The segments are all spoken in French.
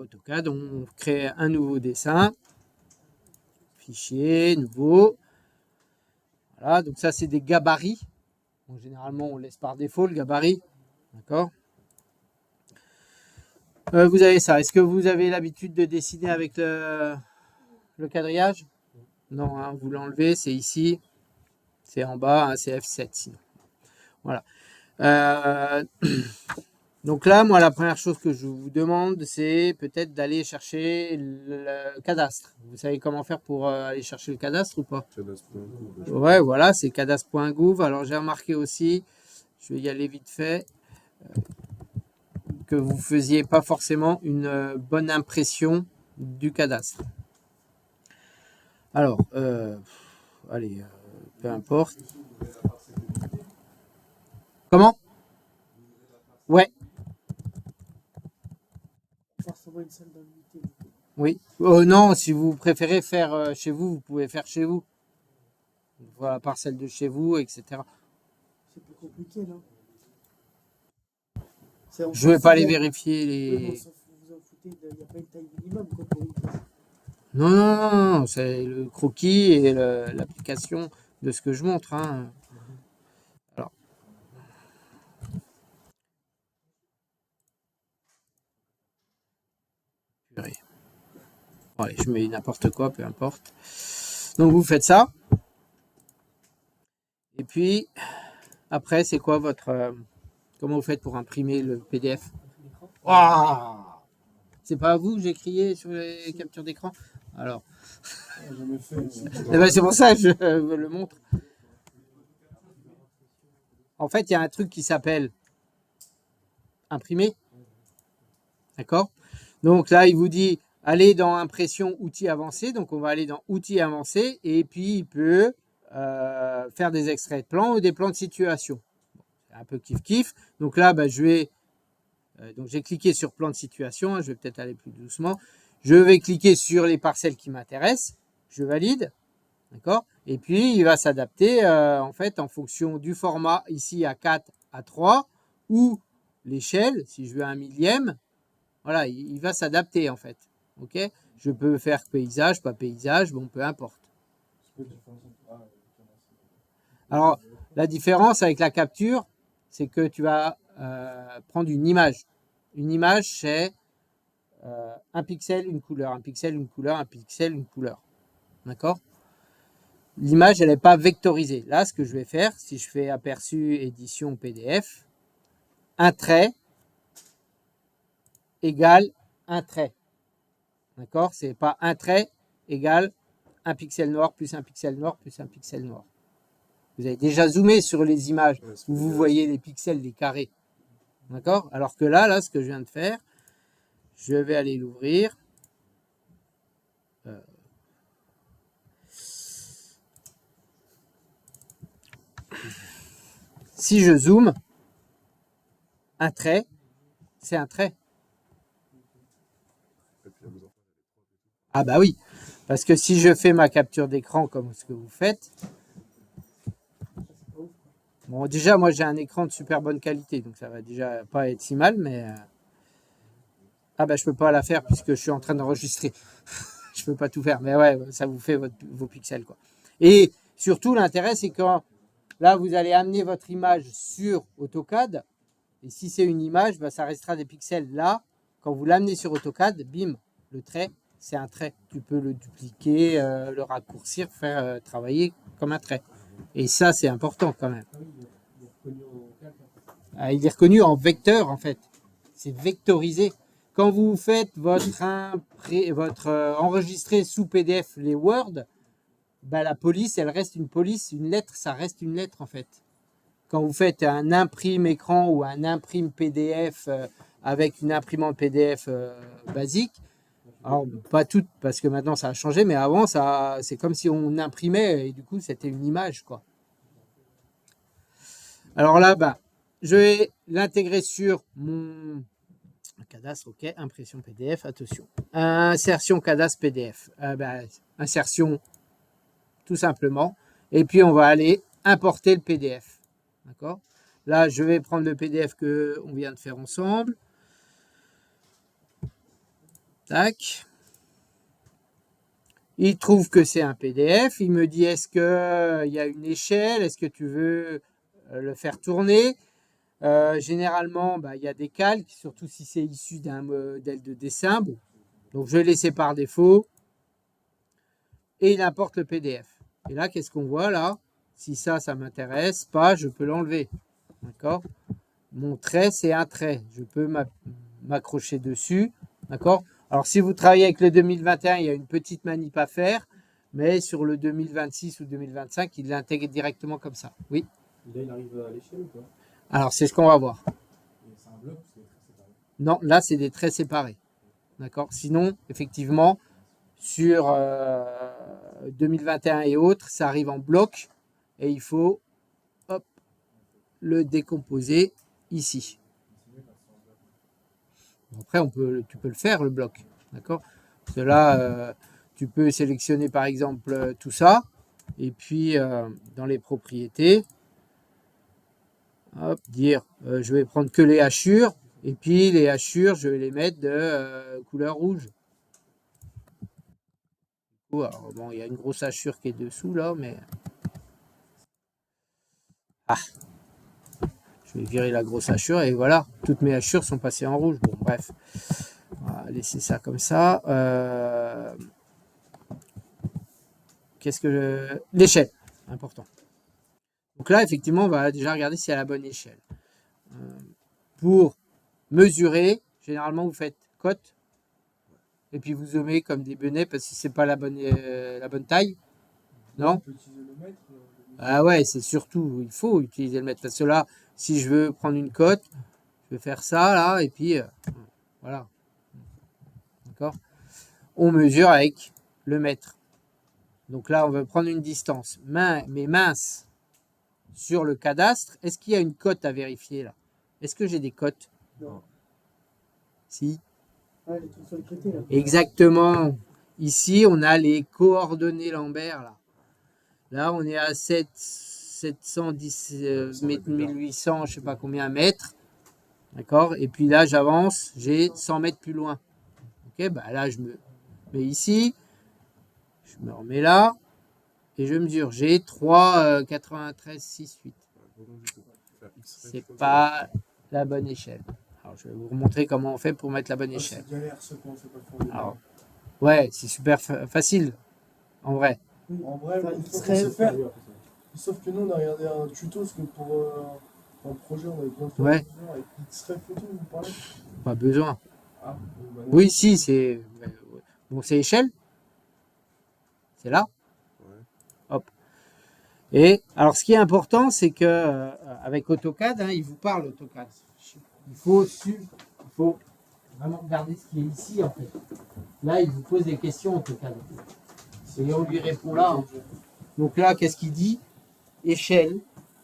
AutoCAD, on crée un nouveau dessin. Fichier, nouveau. Voilà, donc ça, c'est des gabarits. Donc, généralement, on laisse par défaut le gabarit. D'accord. Vous avez ça. Est-ce que vous avez l'habitude de dessiner avec le quadrillage? Non, hein, vous l'enlevez, c'est ici. C'est en bas, hein, c'est F7 sinon. Voilà. Donc là, moi, la première chose que je vous demande, c'est peut-être d'aller chercher le cadastre. Vous savez comment faire pour aller chercher le cadastre ou pas? Ouais, voilà, c'est cadastre.gouv. Alors, j'ai remarqué aussi, je vais y aller vite fait, que vous faisiez pas forcément une bonne impression du cadastre. Alors, allez, peu importe. Comment? Ouais. Oui. Non, si vous préférez faire chez vous, vous pouvez faire chez vous. Voilà, parcelle de chez vous, etc. C'est plus compliqué, non? Je vais pas aller vérifier les. Vous en foutez, il n'y a pas une taille minimum quoi, pour une pièce. Non, non, non, non, c'est le croquis et l'application de ce que je montre. Hein. Alors. Purée. Allez, je mets n'importe quoi, peu importe. Donc vous faites ça. Et puis, après, c'est quoi votre... comment vous faites pour imprimer le PDF? Waouh! C'est pas à vous que j'ai crié sur les captures d'écran? Alors. Eh ben, c'est pour ça que je le montre. En fait, il y a un truc qui s'appelle imprimer. D'accord? Donc là, il vous dit, allez dans impression outils avancés. Donc on va aller dans outils avancés. Et puis, il peut faire des extraits de plans ou des plans de situation. Un peu kiff-kiff. Donc là, bah, je vais... donc j'ai cliqué sur plan de situation. Hein, je vais peut-être aller plus doucement. Je vais cliquer sur les parcelles qui m'intéressent. Je valide. D'accord? Et puis, il va s'adapter en fait en fonction du format ici à 4, à 3 ou l'échelle, si je veux 1/1000. Voilà, il va s'adapter en fait. Ok? Je peux faire paysage, pas paysage, bon, peu importe. Alors, la différence avec la capture, c'est que tu vas prendre une image. Une image, c'est un pixel, une couleur, un pixel, une couleur, un pixel, une couleur. D'accord? L'image, elle n'est pas vectorisée. Là, ce que je vais faire, si je fais aperçu, édition, PDF, un trait égale un trait. D'accord? C'est pas un trait égale un pixel noir plus un pixel noir plus un pixel noir. Vous avez déjà zoomé sur les images où vous voyez les pixels, les carrés. D'accord? Alors que là, ce que je viens de faire, je vais aller l'ouvrir. Si je zoome, un trait, c'est un trait. Ah bah oui, parce que si je fais ma capture d'écran comme ce que vous faites, bon déjà moi j'ai un écran de super bonne qualité, donc ça va déjà pas être si mal, mais ah bah je peux pas la faire puisque je suis en train d'enregistrer. Je peux pas tout faire, mais ouais, ça vous fait vos pixels quoi. Et surtout l'intérêt c'est quand là vous allez amener votre image sur AutoCAD, et si c'est une image, bah, ça restera des pixels là. Quand vous l'amenez sur AutoCAD, bim, le trait, c'est un trait. Tu peux le dupliquer, le raccourcir, faire travailler comme un trait. Et ça, c'est important quand même. Il est reconnu en vecteur, en fait. C'est vectorisé. Quand vous faites votre enregistré sous PDF les Word, bah, la police, elle reste une police. Une lettre, ça reste une lettre, en fait. Quand vous faites un imprime écran ou un imprime PDF avec une imprimante PDF basique, alors pas toutes parce que maintenant ça a changé, mais avant c'est comme si on imprimait et du coup c'était une image quoi. Alors là, bah, je vais l'intégrer sur mon cadastre, ok, impression PDF, attention. Insertion cadastre PDF, insertion tout simplement, et puis on va aller importer le PDF. D'accord? Là, je vais prendre le PDF qu'on vient de faire ensemble. Tac. Il trouve que c'est un PDF. Il me dit, est-ce qu'il y a une échelle? Est-ce que tu veux le faire tourner? Généralement, il y a des calques, surtout si c'est issu d'un modèle de dessin. Bon. Donc, je l'ai laissé par défaut. Et il importe le PDF. Et là, qu'est-ce qu'on voit là? Si ça m'intéresse pas, je peux l'enlever. D'accord? Mon trait, c'est un trait. Je peux m'accrocher dessus. D'accord? Alors, si vous travaillez avec le 2021, il y a une petite manip à faire. Mais sur le 2026 ou 2025, il l'intègre directement comme ça. Oui? Là, il arrive à l'échelle ou pas? Alors, c'est ce qu'on va voir. C'est un bloc ou c'est très séparé? Non, là, c'est des traits séparés. D'accord? Sinon, effectivement, sur 2021 et autres, ça arrive en bloc et il faut hop, le décomposer ici. Après, tu peux le faire, le bloc. D'accord? Parce que là, tu peux sélectionner par exemple tout ça. Et puis, dans les propriétés, hop, dire je vais prendre que les hachures. Et puis, les hachures, je vais les mettre de couleur rouge. Alors, bon, il y a une grosse hachure qui est dessous là, mais. Ah! Je vais virer la grosse hachure et voilà, toutes mes hachures sont passées en rouge. Bon, bref, on va laisser ça comme ça. Qu'est-ce que l'échelle, important. Donc là, effectivement, on va déjà regarder si elle a la bonne échelle. Pour mesurer, généralement, vous faites cote et puis vous zoomez comme des benets parce que c'est pas la bonne taille. Non? On peut utiliser le mètre. Ah ouais, c'est surtout, il faut utiliser le mètre. Parce que là, si je veux prendre une cote, je vais faire ça là, et puis voilà. D'accord? On mesure avec le mètre. Donc là, on va prendre une distance. Mais mince, sur le cadastre, est-ce qu'il y a une cote à vérifier là? Est-ce que j'ai des cotes? Non. Si. Ah, les trucs sur le crété, là. Exactement. Ici, on a les coordonnées Lambert là. Là, on est à 710 1800, je sais pas combien mètres. D'accord? Et puis là, j'avance, j'ai 100 mètres plus loin. Ok, là, je me mets ici, je me remets là, et je mesure. J'ai 3,9368. C'est pas la bonne échelle. Alors, je vais vous montrer comment on fait pour mettre la bonne échelle. C'est galère, ce qu'on sait pas le fond. Alors, ouais, c'est super facile, en vrai. En vrai, Enfin, il il faut serait- se faire. Sauf que nous, on a regardé un tuto, parce que pour un projet, on avait besoin de faire Ouais. un tuto avec X-ray photo, vous parlez? Pas besoin. Ah, bon, bah non. Oui, si, c'est. Bon, c'est échelle. C'est là. Ouais. Hop. Et alors, ce qui est important, c'est que avec AutoCAD, il vous parle AutoCAD. Il faut vraiment regarder ce qui est ici, en fait. Là, il vous pose des questions AutoCAD. Et on lui répond là. En fait. Donc là, qu'est-ce qu'il dit? Échelle,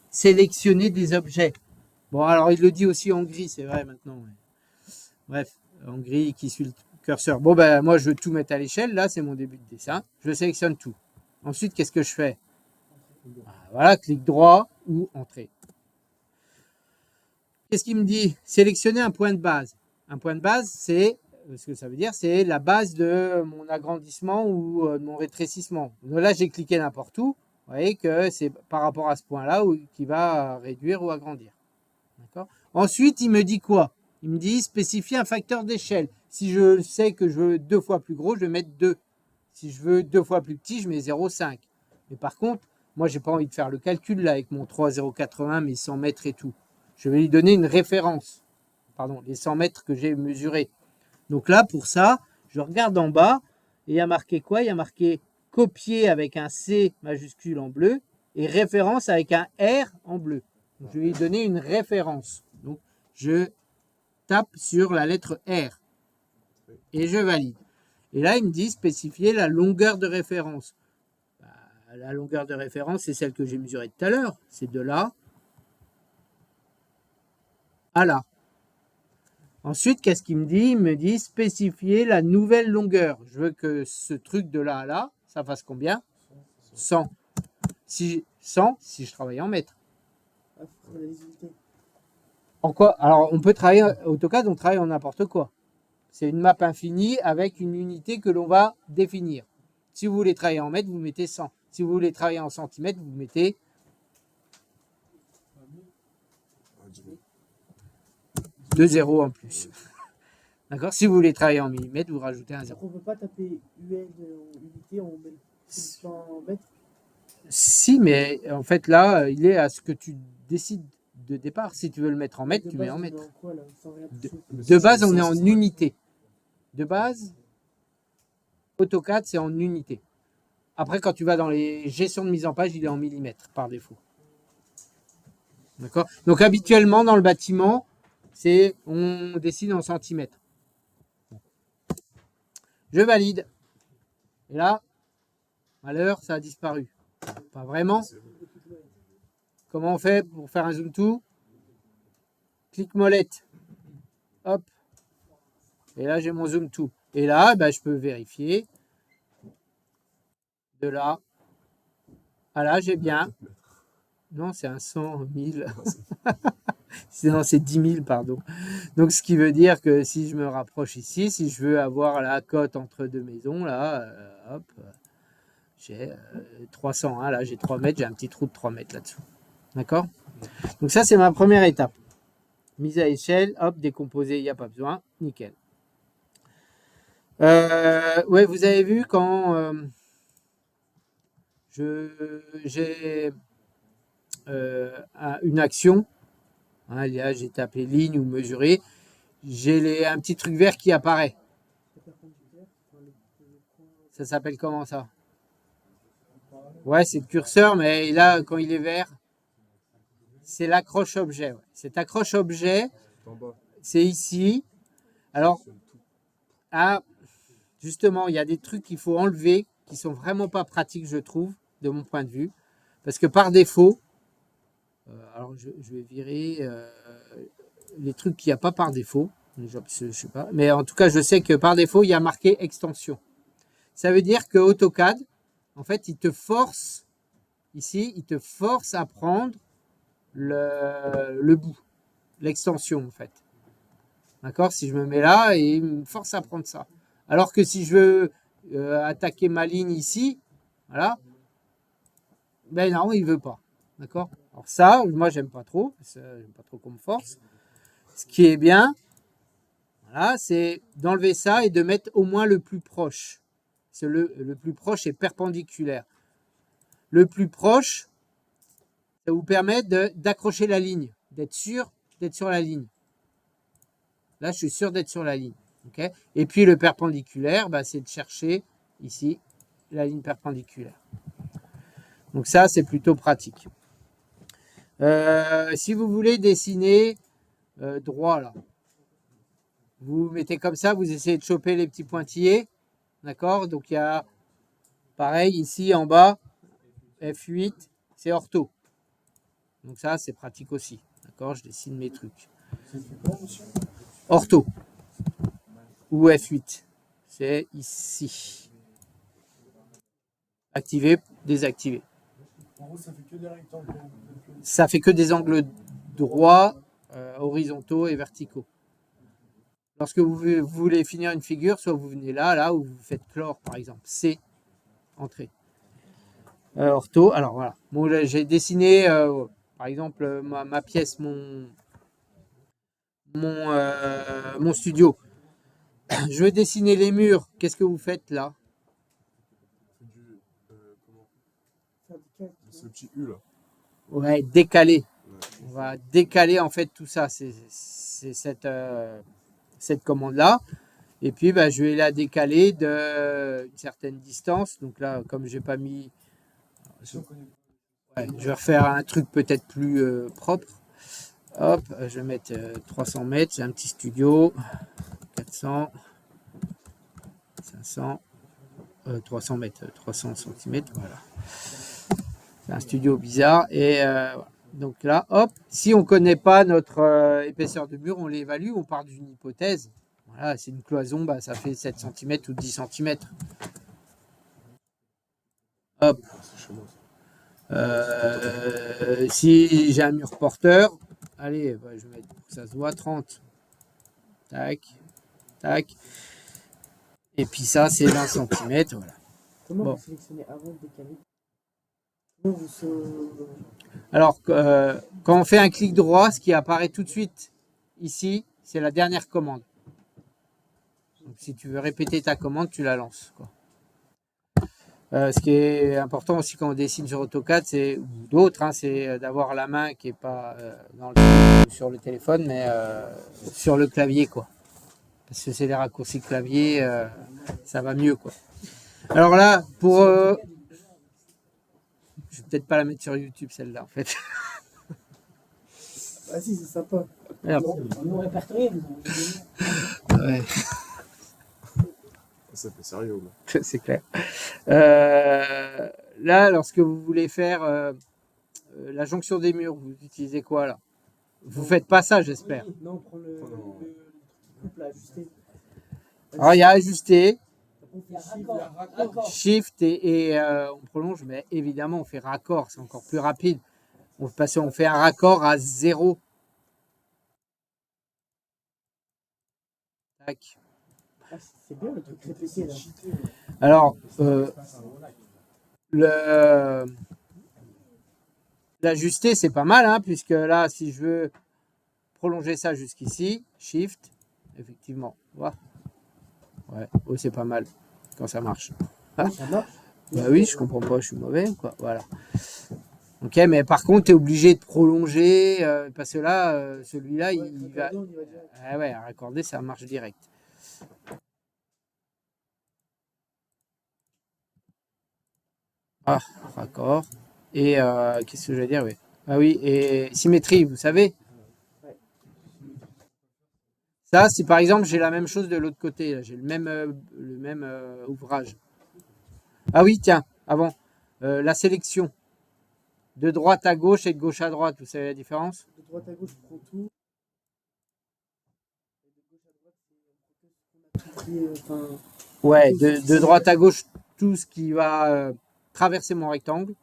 sélectionner des objets. Bon, alors il le dit aussi en gris, c'est vrai maintenant. Ouais. Bref, en gris qui suit le curseur. Bon, moi, je veux tout mettre à l'échelle. Là, c'est mon début de dessin. Je sélectionne tout. Ensuite, qu'est-ce que je fais? Voilà, clic droit ou entrée. Qu'est-ce qu'il me dit? Sélectionner un point de base. Un point de base, c'est ce que ça veut dire, c'est la base de mon agrandissement ou de mon rétrécissement. Donc là, j'ai cliqué n'importe où. Vous voyez que c'est par rapport à ce point-là qui va réduire ou agrandir. D'accord? Ensuite, il me dit quoi? Il me dit spécifier un facteur d'échelle. Si je sais que je veux 2 fois plus gros, je vais mettre 2. Si je veux 2 fois plus petit, je mets 0,5. Mais par contre, moi, j'ai pas envie de faire le calcul là avec mon 3,080, mes 100 mètres et tout. Je vais lui donner une référence. Pardon, les 100 mètres que j'ai mesurés. Donc là, pour ça, je regarde en bas et il y a marqué quoi? Il y a marqué copier avec un C majuscule en bleu et référence avec un R en bleu. Donc, je vais lui donner une référence. Donc, je tape sur la lettre R et je valide. Et là, il me dit spécifier la longueur de référence. La longueur de référence, c'est celle que j'ai mesurée tout à l'heure. C'est de là à là. Ensuite, qu'est-ce qu'il me dit? Il me dit spécifier la nouvelle longueur. Je veux que ce truc de là à là, ça fasse combien? 100. Si je travaille en mètres. Ah, faut la lisibilité. En quoi? Alors, on peut travailler AutoCAD, on travaille en n'importe quoi. C'est une map infinie avec une unité que l'on va définir. Si vous voulez travailler en mètres, vous mettez 100. Si vous voulez travailler en centimètres, vous mettez 2 zéros en plus. D'accord? Si vous voulez travailler en millimètres, vous rajoutez un 0. On ne peut pas taper UL en unité, on met tout en mètres. Si, mais en fait, là, il est à ce que tu décides de départ. Si tu veux le mettre en mètres, tu mets en mètres. De base, on est en unité. De base, AutoCAD, c'est en unité. Après, quand tu vas dans les gestions de mise en page, il est en millimètres par défaut. D'accord? Donc, habituellement, dans le bâtiment, on décide en centimètres. Je valide. Et là, malheur, ça a disparu. Pas vraiment. Comment on fait pour faire un zoom to? Clic molette. Hop. Et là, j'ai mon zoom to. Et là, je peux vérifier. De là à là, j'ai bien. Non, c'est un 100 000. Non, c'est 10 000, pardon. Donc, ce qui veut dire que si je me rapproche ici, si je veux avoir la cote entre deux maisons, là, hop, j'ai 301. Là, j'ai 3 mètres, j'ai un petit trou de 3 mètres là-dessous. D'accord? Donc, ça, c'est ma première étape. Mise à échelle, hop, décomposé, il n'y a pas besoin. Nickel. Ouais, vous avez vu quand j'ai une action, hein, là, j'ai tapé ligne ou mesurer, j'ai un petit truc vert qui apparaît. Ça s'appelle comment ça? Ouais, c'est le curseur, mais là, quand il est vert, c'est l'accroche objet. Ouais. Cet accroche objet, c'est ici. Alors, justement, il y a des trucs qu'il faut enlever qui sont vraiment pas pratiques, je trouve, de mon point de vue. Parce que par défaut, alors je vais virer les trucs qu'il n'y a pas par défaut. Je sais pas. Mais en tout cas, je sais que par défaut, il y a marqué extension. Ça veut dire que AutoCAD, en fait, il te force, ici, il te force à prendre le bout, l'extension, en fait. D'accord? Si je me mets là, et il me force à prendre ça. Alors que si je veux attaquer ma ligne ici, voilà, ben non, il veut pas. D'accord? Alors ça, moi, j'aime pas trop. J'aime pas trop qu'on me force. Ce qui est bien, voilà, c'est d'enlever ça et de mettre au moins le plus proche. Le plus proche est perpendiculaire. Le plus proche, ça vous permet d'accrocher la ligne, d'être sûr d'être sur la ligne. Là, je suis sûr d'être sur la ligne. Okay? Et puis le perpendiculaire, c'est de chercher ici la ligne perpendiculaire. Donc ça, c'est plutôt pratique. Si vous voulez dessiner droit, là, vous mettez comme ça, vous essayez de choper les petits pointillés. D'accord? Donc il y a, pareil, ici en bas, F8, c'est ortho. Donc ça, c'est pratique aussi. D'accord? Je dessine mes trucs. Ortho. Ou F8. C'est ici. Activer, désactiver. En gros, ça fait que des rectangles. Ça fait que des angles droits, horizontaux et verticaux. Lorsque vous voulez finir une figure, soit vous venez là, ou vous faites clore, par exemple. C, entrée. Ortho, alors voilà. Bon, j'ai dessiné, par exemple, ma pièce, mon studio. Je veux dessiner les murs. Qu'est-ce que vous faites là? C'est le petit U là. Ouais, décaler. On va décaler en fait tout ça. C'est cette commande-là. Et puis, je vais la décaler d'une certaine distance. Donc là, comme j'ai pas mis... Ouais, je vais refaire un truc peut-être plus propre. Hop, je vais mettre 300 mètres. J'ai un petit studio. 400, 500, 300 mètres, 300 cm. Voilà. C'est un studio bizarre. Et donc là, hop, si on ne connaît pas notre épaisseur de mur, on l'évalue, on part d'une hypothèse. Voilà, c'est une cloison, ça fait 7 cm ou 10 cm. Hop. Si j'ai un mur porteur, allez, je vais mettre pour que ça se voit 30. Tac, Tac. Et puis ça, c'est 20 cm. Voilà. Comment Bon. vous sélectionnez avant de décaler? Comment vous Alors, quand on fait un clic droit, ce qui apparaît tout de suite ici, c'est la dernière commande. Donc, si tu veux répéter ta commande, tu la lances, quoi. Ce qui est important aussi quand on dessine sur AutoCAD, c'est, ou d'autres, hein, c'est d'avoir la main qui est pas sur le téléphone, mais sur le clavier, quoi. Parce que c'est les raccourcis clavier, ça va mieux, quoi. Alors là, pour... je vais peut-être pas la mettre sur YouTube, celle-là, en fait. Ah si, c'est sympa. Merde. Ils l'ont répertorié, Ouais, Ça fait sérieux, là. c'est clair. Là, lorsque vous voulez faire la jonction des murs, vous utilisez quoi, là? Vous faites pas ça, j'espère. Non, on prend le couple à ajuster. Alors, il y a ajuster, On fait raccord. shift et on prolonge, mais évidemment, on fait raccord, c'est encore plus rapide. Parce qu'on fait un raccord à 0. Tac. Ah, c'est bien le truc répété là. Alors, l'ajuster, c'est pas mal, hein, puisque là, si je veux prolonger ça jusqu'ici, shift, effectivement, voilà. Ouais, oh, c'est pas mal quand ça marche. Ah. Ça marche. Bah oui, je comprends pas, je suis mauvais, quoi. Voilà. Ok, mais par contre, tu es obligé de prolonger, parce que là, celui-là, Ouais, il va. on y va direct. Ah ouais, à raccorder, ça marche direct. Ah, raccord. Et qu'est-ce que je vais dire, oui. Ah oui, et symétrie, vous savez. Ça, si par exemple j'ai la même chose de l'autre côté, là, j'ai le même ouvrage. Ah oui, tiens, avant, la sélection. De droite à gauche et de gauche à droite, vous savez la différence? De droite à gauche, je prends tout. Et de gauche à droite, c'est tout pris. Enfin, Ouais, de droite à gauche, tout ce qui va traverser mon rectangle.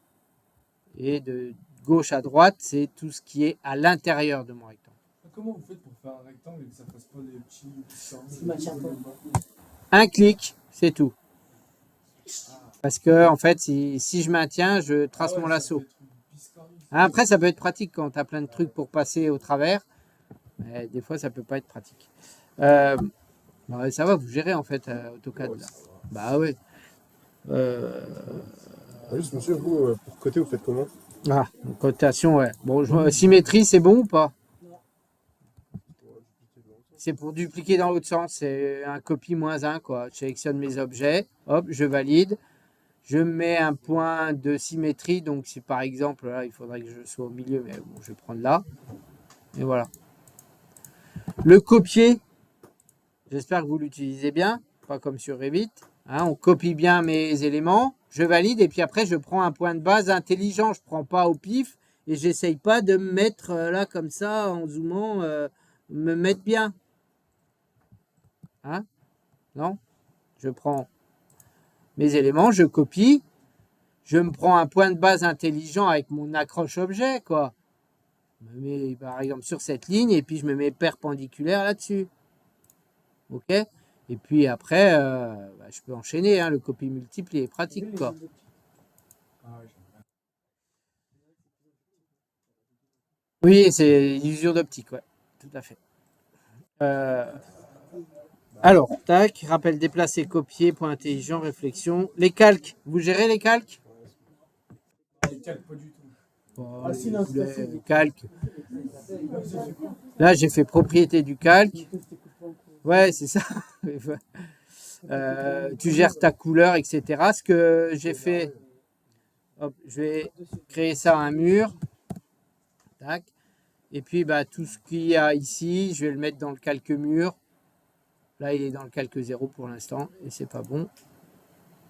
Et de gauche à droite, c'est tout ce qui est à l'intérieur de mon rectangle. Comment vous faites pour faire un rectangle et que ça fasse pas des petits c'est matière pas. Un clic, c'est tout. Parce que, en fait, si je maintiens, je trace mon lasso. Après, ça peut être pratique quand tu as plein de trucs pour passer au travers. Mais des fois, ça peut pas être pratique. Bah, ça va, vous gérez en fait AutoCAD. Là. Bah ouais. Juste, monsieur, vous, pour côté, vous faites comment? Ah, cotation, ouais. Bon, symétrie, c'est bon ou pas? C'est pour dupliquer dans l'autre sens. C'est un copie moins 1, quoi. Je sélectionne mes objets. Hop, je valide. Je mets un point de symétrie. Donc, si par exemple, là, il faudrait que je sois au milieu, mais bon, je vais prendre là. Et voilà. Le copier, j'espère que vous l'utilisez bien, pas comme sur Revit. Hein, on copie bien mes éléments, je valide et puis après je prends un point de base intelligent. Je ne prends pas au pif et j'essaye pas de me mettre là comme ça en zoomant, me mettre bien. Hein? Non? Je prends mes éléments, je copie, je me prends un point de base intelligent avec mon accroche objet, quoi. Je me mets par exemple sur cette ligne et puis je me mets perpendiculaire là-dessus. Ok? Et puis après, je peux enchaîner. Hein, le copie multiple il est pratique, quoi. Oui, c'est l'usure d'optique, ouais, tout à fait. Alors, tac, rappel déplacé, copier, point intelligent, réflexion. Les calques, vous gérez les calques? Les calques, pas du tout. Bon, Ah, si, non, c'est facile. les calques. Là, j'ai fait propriété du calque. Ouais, c'est ça. Tu gères ta couleur, etc. Ce que j'ai fait, hop, je vais créer ça un mur. Tac. Et puis, bah, tout ce qu'il y a ici, je vais le mettre dans le calque mur. Là, il est dans le calque 0 pour l'instant et c'est pas bon.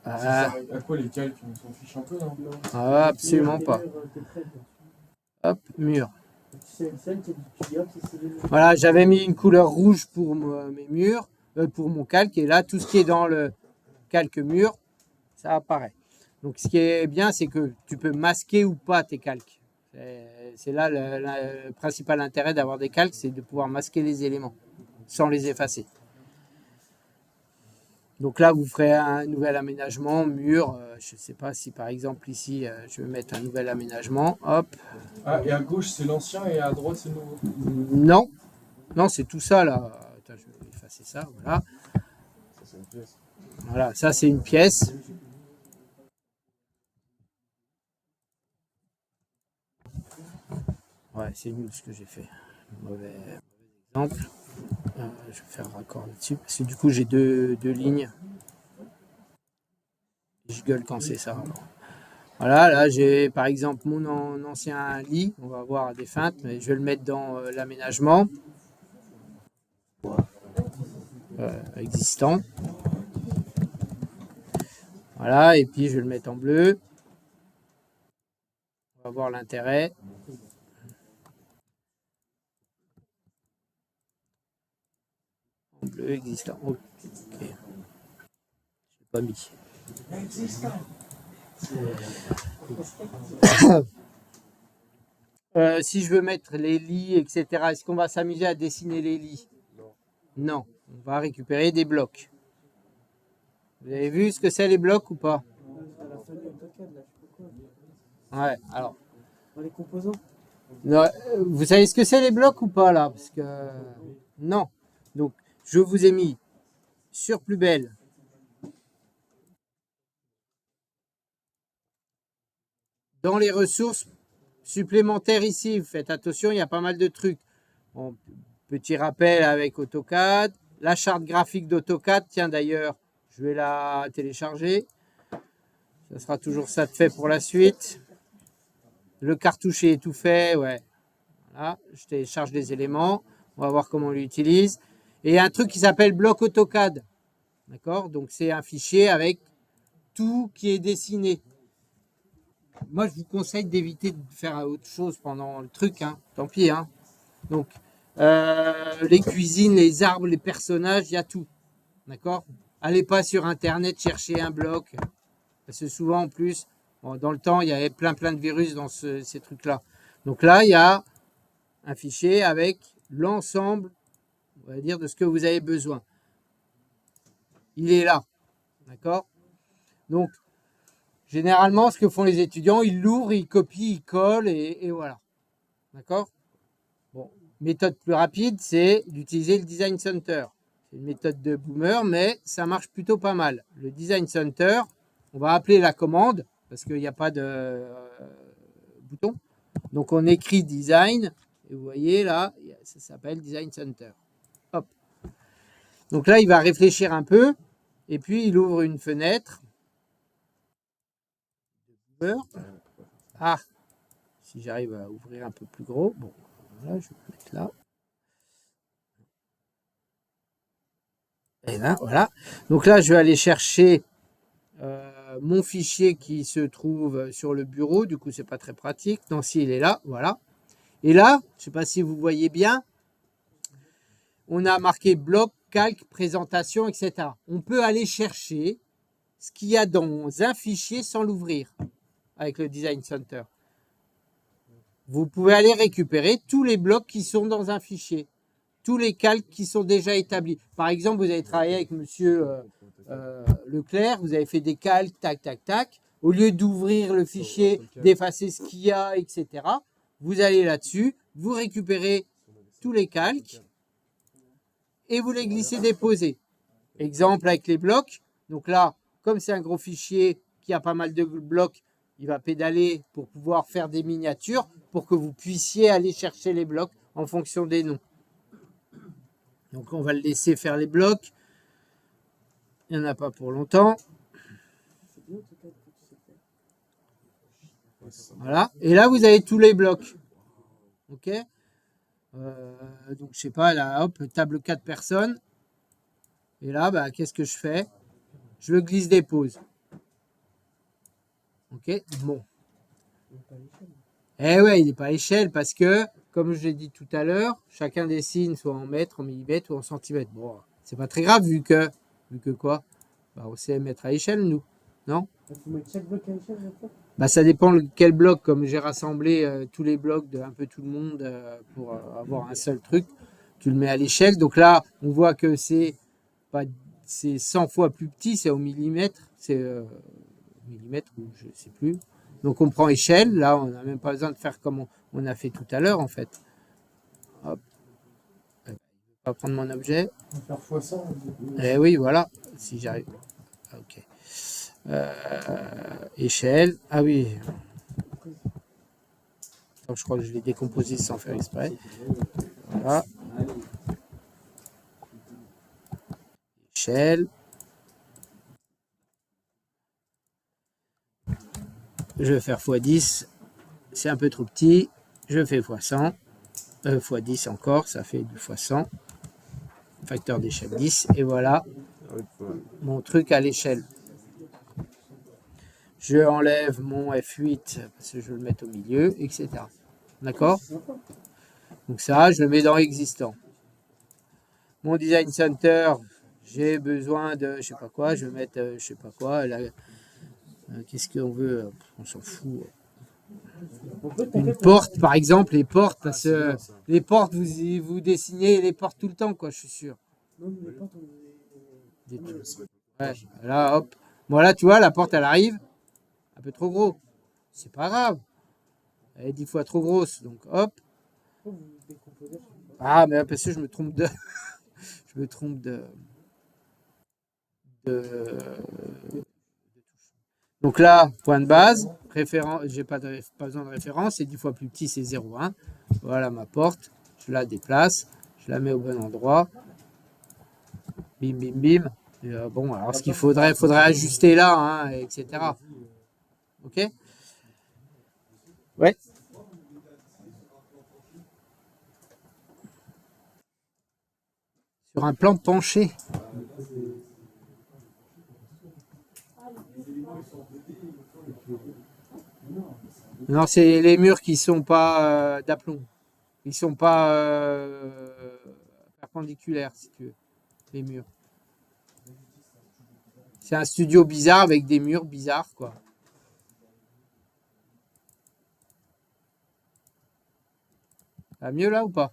À quoi les calques? On s'en fiche un peu, non? Ah, absolument pas. Hop, mur. Voilà, j'avais mis une couleur rouge pour mes murs, pour mon calque. Et là, tout ce qui est dans le calque mur, ça apparaît. Donc, ce qui est bien, c'est que tu peux masquer ou pas tes calques. C'est là le principal intérêt d'avoir des calques, c'est de pouvoir masquer les éléments sans les effacer. Donc là, vous ferez un nouvel aménagement, mur. Je ne sais pas si par exemple ici, je vais mettre un nouvel aménagement. Hop. Ah, et à gauche, c'est l'ancien et à droite, c'est le nouveau. Non, non, c'est tout ça là. Attends, je vais effacer ça. Voilà. Ça, c'est une pièce. Voilà, ça c'est une pièce. Ouais, c'est nul ce que j'ai fait. Mauvais exemple. Je vais faire raccord là-dessus parce que du coup j'ai deux lignes. Je gueule quand c'est ça. Voilà, là j'ai par exemple mon ancien lit. On va voir des feintes, mais je vais le mettre dans l'aménagement existant. Voilà, et puis je vais le mettre en bleu. On va voir l'intérêt. En bleu existant. Ok. Je l'ai pas mis. Si je veux mettre les lits, etc., est-ce qu'on va s'amuser à dessiner les lits? Non. On va récupérer des blocs. Vous avez vu ce que c'est les blocs ou pas? À la famille AutoCAD, là, je sais pas quoi. Ouais, alors. Dans les composants. Non, vous savez ce que c'est les blocs ou pas là? Parce que non. Donc, je vous ai mis sur plus belle. Dans les ressources supplémentaires ici, vous faites attention, il y a pas mal de trucs. Bon, petit rappel avec AutoCAD. La charte graphique d'AutoCAD, tiens d'ailleurs, je vais la télécharger. Ça sera toujours ça de fait pour la suite. Le cartouché est tout fait, ouais. Voilà, je télécharge des éléments. On va voir comment on l'utilise. Et un truc qui s'appelle bloc AutoCAD. D'accord? Donc c'est un fichier avec tout qui est dessiné. Moi, je vous conseille d'éviter de faire autre chose pendant le truc. Hein. Tant pis. Hein. Donc, les cuisines, les arbres, les personnages, il y a tout. D'accord? Allez pas sur Internet chercher un bloc. Parce que souvent, en plus, bon, dans le temps, il y avait plein de virus dans ces trucs-là. Donc là, il y a un fichier avec l'ensemble, on va dire, de ce que vous avez besoin. Il est là. D'accord? Donc, généralement, ce que font les étudiants, ils l'ouvrent, ils copient, ils collent et voilà. D'accord? Bon, méthode plus rapide, c'est d'utiliser le Design Center. C'est une méthode de boomer, mais ça marche plutôt pas mal. Le Design Center, on va appeler la commande parce qu'il n'y a pas de bouton. Donc on écrit Design et vous voyez là, ça s'appelle Design Center. Hop. Donc là, il va réfléchir un peu et puis il ouvre une fenêtre. Ah, si j'arrive à ouvrir un peu plus gros. Bon, voilà, je vais le mettre là. Et là, voilà. Donc là, je vais aller chercher mon fichier qui se trouve sur le bureau. Du coup, c'est pas très pratique. Donc, s'il est là, voilà. Et là, je ne sais pas si vous voyez bien, on a marqué bloc, calque, présentation, etc. On peut aller chercher ce qu'il y a dans un fichier sans l'ouvrir avec le Design Center. Vous pouvez aller récupérer tous les blocs qui sont dans un fichier, tous les calques qui sont déjà établis. Par exemple, vous avez travaillé avec monsieur Leclerc, vous avez fait des calques, tac, tac, tac. Au lieu d'ouvrir le fichier, d'effacer ce qu'il y a, etc., vous allez là-dessus, vous récupérez tous les calques et vous les glissez déposés. Exemple avec les blocs. Donc là, comme c'est un gros fichier qui a pas mal de blocs, il va pédaler pour pouvoir faire des miniatures pour que vous puissiez aller chercher les blocs en fonction des noms. Donc on va le laisser faire les blocs. Il n'y en a pas pour longtemps. Voilà. Et là, vous avez tous les blocs. OK. Donc, je sais pas, là, hop, table 4 personnes. Et là, bah, qu'est-ce que je fais? Je le glisse dépose. OK. Bon. Eh ouais, il n'est pas à l'échelle parce que, comme je l'ai dit tout à l'heure, chacun dessine soit en mètres, en millimètres ou en centimètres. Bon, c'est pas très grave vu que quoi? Bah, on sait mettre à l'échelle, nous. Non? Il faut mettre chaque bloc à l'échelle, bah, ça dépend quel bloc. Comme j'ai rassemblé tous les blocs de un peu tout le monde pour avoir un seul truc, tu le mets à l'échelle. Donc là, on voit que c'est pas c'est 100 fois plus petit, c'est au millimètre, c'est millimètre ou je sais plus. Donc on prend échelle, là on n'a même pas besoin de faire comme on a fait tout à l'heure en fait. Hop. Je vais pas prendre mon objet. On va faire x100. Eh oui, voilà, si j'arrive. Ok. Échelle, ah oui. Attends, je crois que je l'ai décomposé sans faire exprès. Voilà. Échelle. Je vais faire x10. C'est un peu trop petit. Je fais x100. x10 encore, ça fait du x100. Facteur d'échelle 10. Et voilà mon truc à l'échelle. Je enlève mon F8 parce que je veux le mettre au milieu, etc. D'accord? Donc ça, je le mets dans existant. Mon design center, j'ai besoin de, je sais pas quoi, je vais mettre, je sais pas quoi, qu'est-ce qu'on veut, on s'en fout. Une porte, par exemple, les portes, parce que les portes, vous dessinez les portes tout le temps, quoi, je suis sûr. Non, mais les portes, Ouais, là, hop. Voilà, tu vois, la porte, elle arrive. Un peu trop gros. C'est pas grave. Elle est 10 fois trop grosse, donc hop. vous décomposez. Ah, mais parce que je me trompe de. Je me trompe de- Donc là, point de base, référence, j'ai pas besoin de référence, c'est 10 fois plus petit, c'est 0,1. Voilà ma porte, je la déplace, je la mets au bon endroit. Bim, bim, bim. Et, bon, alors ce qu'il faudrait ajuster là, hein, etc. Ok? Ouais. Sur un plan penché. Non, c'est les murs qui sont pas d'aplomb. Ils sont pas perpendiculaires, si tu veux, les murs. C'est un studio bizarre avec des murs bizarres, quoi. Ça va mieux là ou pas?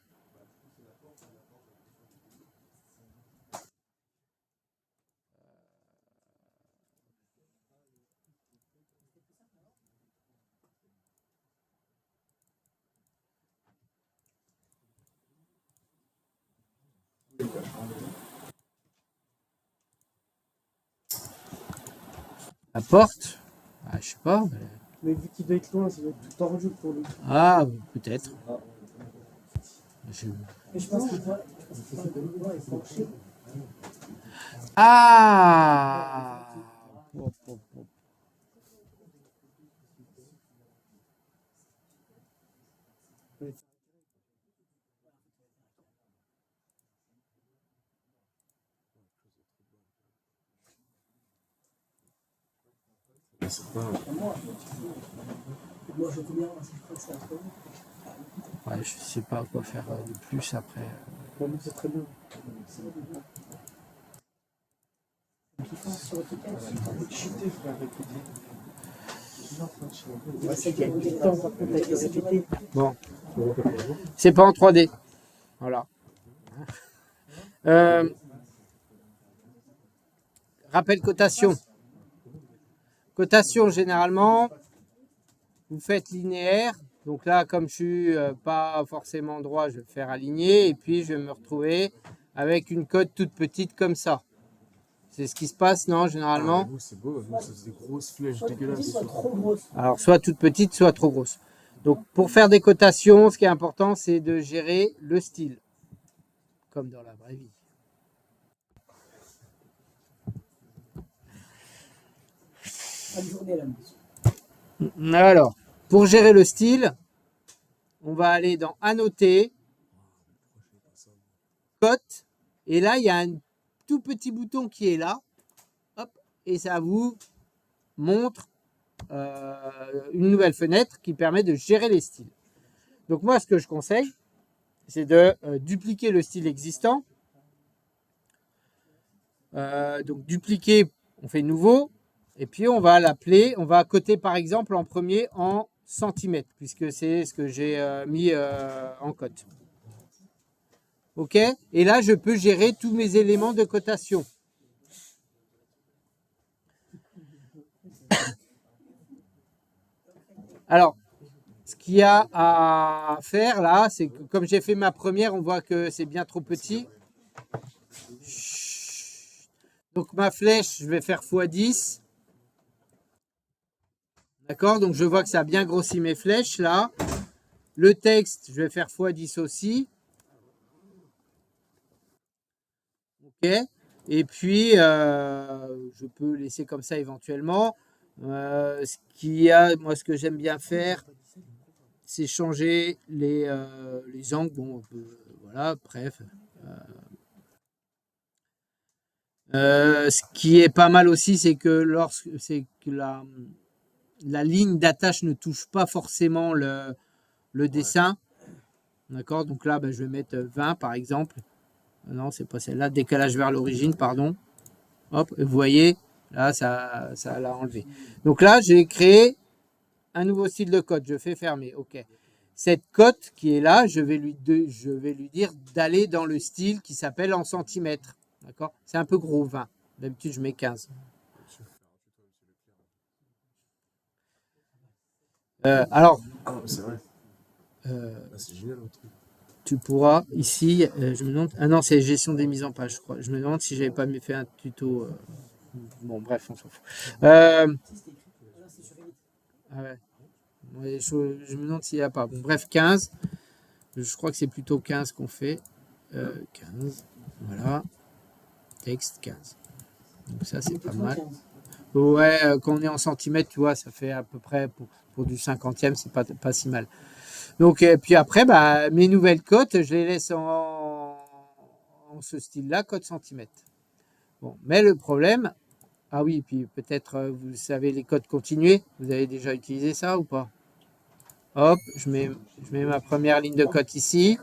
La porte? Ah, je sais pas. Mais vu qu'il doit être loin, ça doit être tout tordu pour lui. Ah, peut-être. Mais je pense que toi, est penché. Ah! Bon, bon, bon. Moi, je veux bien, parce que je crois que c'est un peu. Ouais, je sais pas quoi faire de plus après. Bon, mais c'est très bien. Sur AutoCAD, Cheater, frère, écoutez. ça gagne du temps, par contre, avec les répétés. Bon. C'est pas en 3D. Voilà. Rappel cotation. Cotation, généralement, vous faites linéaire. Donc là, comme je suis pas forcément droit, je vais faire aligné. Et puis, je vais me retrouver avec une cote toute petite comme ça. C'est ce qui se passe, non, généralement? Vous, c'est beau, nous, ça faisait des grosses flèches Soit dégueulasses. soit trop grosse. Alors, soit toute petite, soit trop grosse. Donc, pour faire des cotations, ce qui est important, c'est de gérer le style. Comme dans la vraie vie. Pas de journée, là, monsieur. Alors, pour gérer le style, on va aller dans Annoter, Cote, et là, il y a un tout petit bouton qui est là, hop, et ça vous montre une nouvelle fenêtre qui permet de gérer les styles. Donc moi, ce que je conseille, c'est de dupliquer le style existant. Donc dupliquer, on fait nouveau, et puis on va l'appeler, on va coter par exemple en premier en centimètres, puisque c'est ce que j'ai mis en cote. Ok? Et là, je peux gérer tous mes éléments de cotation. Alors, ce qu'il y a à faire là, c'est que comme j'ai fait ma première, on voit que c'est bien trop petit. Donc ma flèche, je vais faire x10. D'accord? Donc je vois que ça a bien grossi mes flèches là. Le texte, je vais faire x10 aussi. Ok. Et puis, je peux laisser comme ça éventuellement. Ce qu'il y a, moi, ce que j'aime bien faire, c'est changer les angles. Bon, voilà, bref. Ce qui est pas mal aussi, c'est que la ligne d'attache ne touche pas forcément le dessin. D'accord? Donc là, ben, je vais mettre 20 par exemple. Non, c'est pas celle-là. Décalage vers l'origine, pardon. Hop, vous voyez, là, ça l'a enlevé. Donc là, j'ai créé un nouveau style de cote. Je fais fermer. OK. Cette cote qui est là, je vais lui dire d'aller dans le style qui s'appelle en centimètres. D'accord? C'est un peu gros, 20. D'habitude, je mets 15. Alors, c'est vrai. C'est génial votre truc. tu pourras ici, je me demande, ah non, c'est gestion des mises en page, je crois. Je me demande si j'avais pas fait un tuto. Bon, bref, on s'en fout. Ah ouais. Ouais, je me demande s'il n'y a pas. Bon, bref, 15. Je crois que c'est plutôt 15 qu'on fait. 15. Voilà. Texte 15. Donc ça, c'est pas mal. Ouais, quand on est en centimètres, tu vois, ça fait à peu près pour du 50e, c'est pas si mal. Donc, puis après, bah, mes nouvelles cotes, je les laisse en ce style-là, cote centimètre. Bon, mais le problème, ah oui, puis peut-être, vous savez les cotes continuées, vous avez déjà utilisé ça ou pas? Hop, je mets ma première ligne de cote ici.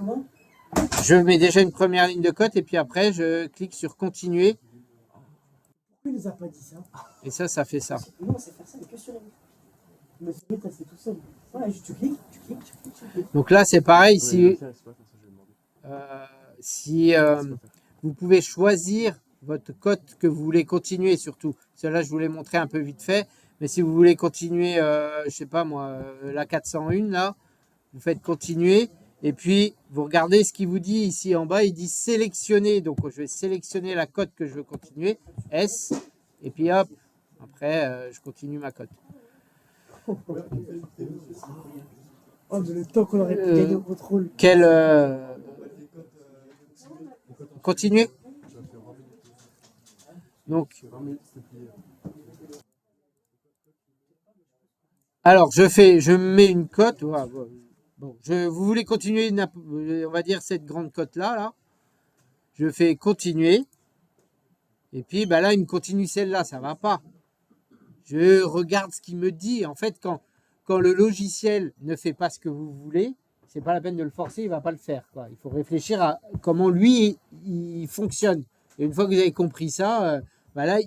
Je mets déjà une première ligne de cote et puis après, je clique sur continuer. Pourquoi il les a pas dit ça? Et ça fait ça. Non, c'est faire ça, mais que sur les. Mais c'est fait tout seul. Voilà, tu cliques. Donc là, c'est pareil. Si vous pouvez choisir votre cote que vous voulez continuer, surtout. Celle-là, je vous l'ai montré un peu vite fait. Mais si vous voulez continuer, je sais pas moi, la 401, là, vous faites continuer. Et puis, vous regardez ce qu'il vous dit ici en bas. Il dit sélectionner. Donc, je vais sélectionner la cote que je veux continuer. S. Et puis, hop. Après, je continue ma cote. Oh, mais le temps qu'on aurait pu gagner au contrôle. Continuer. Donc, alors, je mets une cote. Voilà, bon, vous voulez continuer, on va dire cette grande cote-là. Là. Je fais continuer. Et puis, bah là, il me continue celle-là. Ça ne va pas. Je regarde ce qu'il me dit. En fait, quand le logiciel ne fait pas ce que vous voulez, c'est pas la peine de le forcer, il va pas le faire. Quoi. Il faut réfléchir à comment lui, il fonctionne. Et une fois que vous avez compris ça, bah là,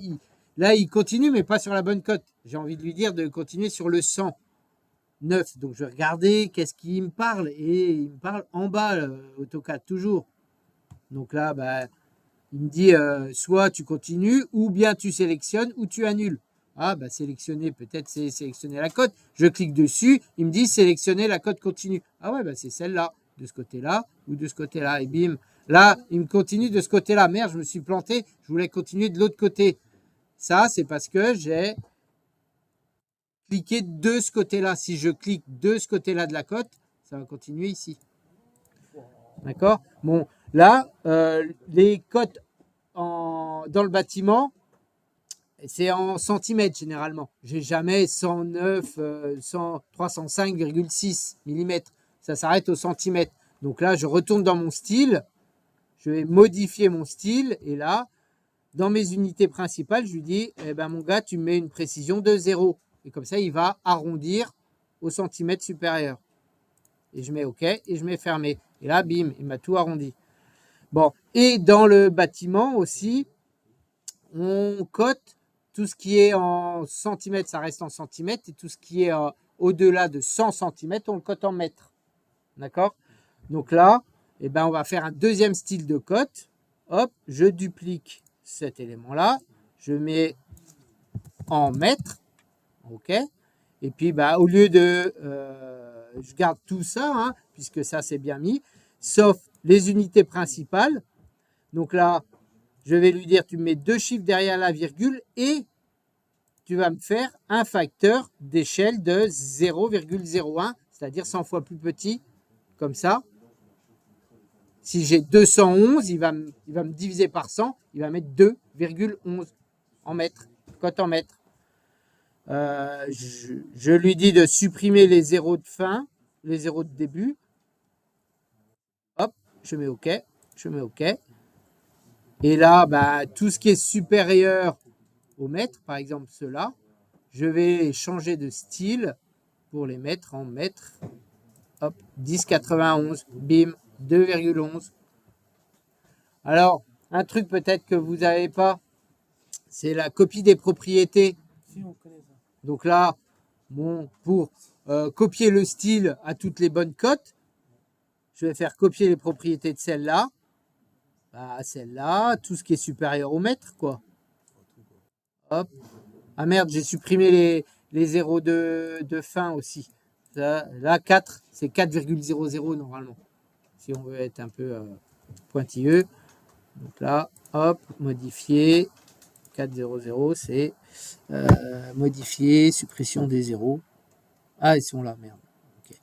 il continue, mais pas sur la bonne cote. J'ai envie de lui dire de continuer sur le 109. Donc, je vais regarder qu'est-ce qu'il me parle. Et il me parle en bas, AutoCAD, toujours. Donc là, bah, il me dit soit tu continues, ou bien tu sélectionnes, ou tu annules. Ah, bah sélectionner, peut-être c'est sélectionner la cote. Je clique dessus, il me dit sélectionner la cote continue. Ah ouais, bah c'est celle-là, de ce côté-là, ou de ce côté-là. Et bim, là, il me continue de ce côté-là. Merde, je me suis planté, je voulais continuer de l'autre côté. Ça, c'est parce que j'ai cliqué de ce côté-là. Si je clique de ce côté-là de la cote, ça va continuer ici. D'accord? Bon, là, les cotes dans le bâtiment, c'est en centimètres généralement. J'ai jamais 109, 305,6 mm. Ça s'arrête au centimètre. Donc là, je retourne dans mon style. Je vais modifier mon style. Et là, dans mes unités principales, je lui dis, eh ben, mon gars, tu mets une précision de 0. Et comme ça, il va arrondir au centimètre supérieur. Et je mets OK et je mets fermé. Et là, bim, il m'a tout arrondi. Bon, et dans le bâtiment aussi, on cote tout ce qui est en centimètres, ça reste en centimètres, et tout ce qui est au-delà de 100 centimètres, on le cote en mètres. D'accord? Donc là, eh ben, on va faire un deuxième style de cote. Hop, je duplique cet élément-là, je mets en mètres, OK. Et puis, bah, au lieu de... je garde tout ça, hein, puisque ça, c'est bien mis, sauf les unités principales. Donc là, je vais lui dire, tu mets 2 chiffres derrière la virgule et tu vas me faire un facteur d'échelle de 0,01, c'est-à-dire 100 fois plus petit, comme ça. Si j'ai 211, il va me diviser par 100, il va mettre 2,11 en mètres, cote en mètres. Je lui dis de supprimer les zéros de fin, les zéros de début. Hop, je mets OK, je mets OK. Et là, bah, tout ce qui est supérieur au mètre, par exemple ceux-là, je vais changer de style pour les mettre en mètres. Hop, 10,91, bim, 2,11. Alors, un truc peut-être que vous n'avez pas, c'est la copie des propriétés. Si, on connaît ça. Donc là, bon, pour copier le style à toutes les bonnes cotes, je vais faire copier les propriétés de celle-là. Bah, celle-là, tout ce qui est supérieur au mètre, quoi. Hop. Ah merde, j'ai supprimé les zéros de fin aussi. Ça, là, 4, c'est 4,00 normalement. Si on veut être un peu pointilleux. Donc là, hop, modifier. 4,00, c'est modifier, suppression des zéros. Ah, ils sont là, merde. Ok.